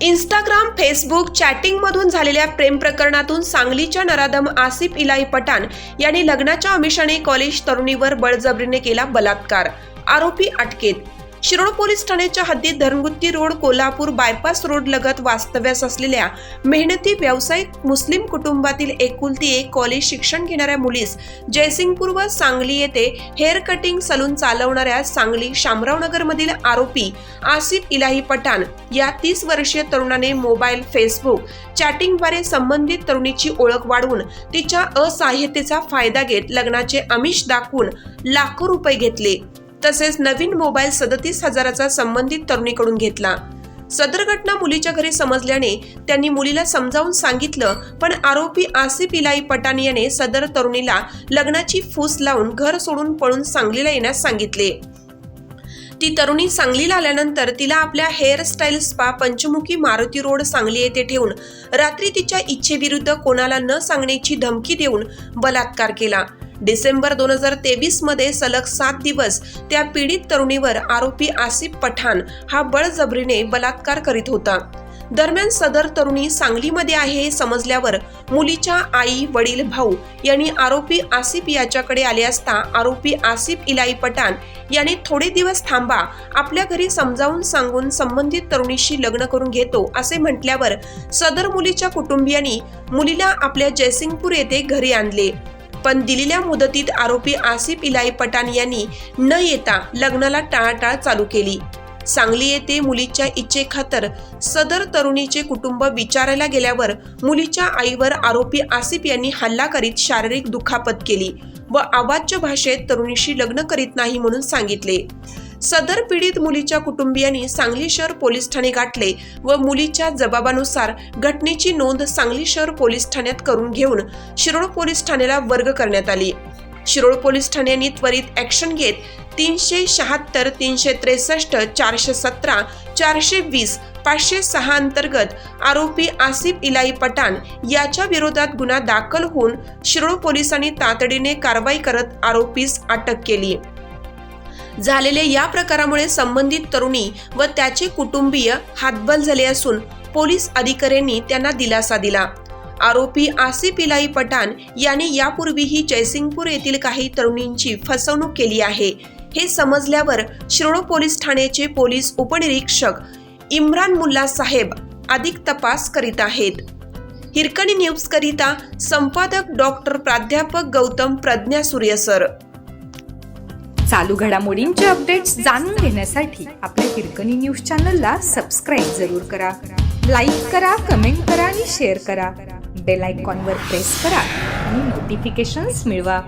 Instagram, Facebook चॅटिंगमधून झालेल्या प्रेम प्रकरणातून सांगलीच्या नराधम आसिफ इलाही पठाण यांनी लग्नाच्या आमिषाने कॉलेज तरुणीवर बळजबरीने केला बलात्कार. आरोपी अटकेत. शिरोळ पोलीस ठाण्याच्या हद्दीत धनगुत्ती रोड, कोल्हापूर बायपास रोड लगत वास्तव्यास असलेल्या मेहनती व्यावसायिक मुस्लिम कुटुंबातील एकुलती एक कॉलेज शिक्षण घेणाऱ्या मुलीस जयसिंगपूर व सांगली येथे हेअर कटिंग सलून चालवणाऱ्या सांगली शामरावनगर मधील आरोपी आसिफ इलाही पठाण या 30 वर्षीय तरुणाने मोबाईल, फेसबुक चॅटिंगद्वारे संबंधित तरुणीची ओळख वाढवून तिच्या असहाय्यतेचा फायदा घेत लग्नाचे आमिष दाखवून लाखो रुपये घेतले. तसेच नवीन मोबाईल 37,000चा संबंधित तरुणीकडून घेतला. सदर घटना मुलीच्या घरी समजल्याने त्यांनी मुलीला समजावून सांगितलं, पण आरोपी आसिफ इलाही पठाण याने सदर तरुणीला लग्नाची फूस लावून घर सोडून पळून सांगलीला येण्यास सांगितले. ती तरुणी सांगलीला आल्यानंतर तिला आपल्या हेअरस्टाईल स्पा पंचमुखी मारुती रोड सांगली येथे ठेवून रात्री तिच्या इच्छेविरुद्ध कोणाला न सांगण्याची धमकी देऊन बलात्कार केला. डिसेंबर 2023 मध्ये सलग 7 दिवस त्या पीडित तरुणीवर आरोपी आसिफ पठाण हा बळजबरीने बलात्कार करीत होता. दरम्यान सदर तरुणी सांगलीमध्ये आहे हे समजल्यावर मुलीच्या आई, वडील, भाऊ यांनी आरोपी आसिफ याच्याकडे आले असता आरोपी आसिफ इलाही पठाण यांनी थोडे दिवस थांबा, आपल्या घरी समजावून सांगून संबंधित तरुणीशी लग्न करून घेतो असे म्हटल्यावर सदर मुलीच्या कुटुंबियांनी मुलीला आपल्या जयसिंगपूर येथे घरी आणले. पण दिलेल्या मुदतीत आरोपी आसिफ इलाही पठाण यांनी न येता लग्नाला टाळाटाळ चालू केली. सांगली येथे मुलीच्या इच्छेखातर सदर तरुणीचे कुटुंब विचारायला गेल्यावर मुलीच्या आईवर आरोपी आसिफ यांनी हल्ला करीत शारीरिक दुखापत केली व अवाच्य भाषेत तरुणीशी लग्न करीत नाही म्हणून सांगितले. सदर पीडित मुलीच्या कुटुंबियांनी सांगली शहर पोलीस ठाणे गाठले व मुलीच्या जबाबानुसार घटनेची नोंद सांगली शहर पोलीस ठाण्यात करून घेऊन शिरोळ पोलीस ठाण्याला वर्ग करण्यात आली. शिरोळ पोलीस ठाण्याने त्वरित ऍक्शन घेत 376, 363, 417, 420, 506 अंतर्गत आरोपी आसिफ इलाही पठाण याच्या विरोधात गुन्हा दाखल होऊन शिरोळ पोलिसांनी तातडीने कारवाई करत आरोपीस अटक केली. झालेल्या या प्रकारामुळे संबंधित तरुणी व त्याचे कुटुंबीय हातबल झाले असून पोलीस अधिकाऱ्यांनी त्यांना दिलासा दिला. आरोपी आसिफ इलाही पठाण यांनी यापूर्वीही जयसिंगपूर येथील काही तरुणींची फसवणूक केली आहे हे समजल्यावर शिरोळ पोलीस ठाण्याचे पोलीस उपनिरीक्षक इम्रान मुल्ला साहेब अधिक तपास करीत आहेत. हिरकणी न्यूज करिता संपादक डॉक्टर प्राध्यापक गौतम प्रज्ञा सूर्यसर. चालू घडामोडींचे अपडेट्स जाणून घेण्यासाठी आपल्या हिरकणी न्यूज चॅनलला सबस्क्राईब जरूर करा. लाईक करा, कमेंट करा आणि शेअर करा. बेल आयकॉनवर प्रेस करा आणि नोटिफिकेशन्स मिळवा.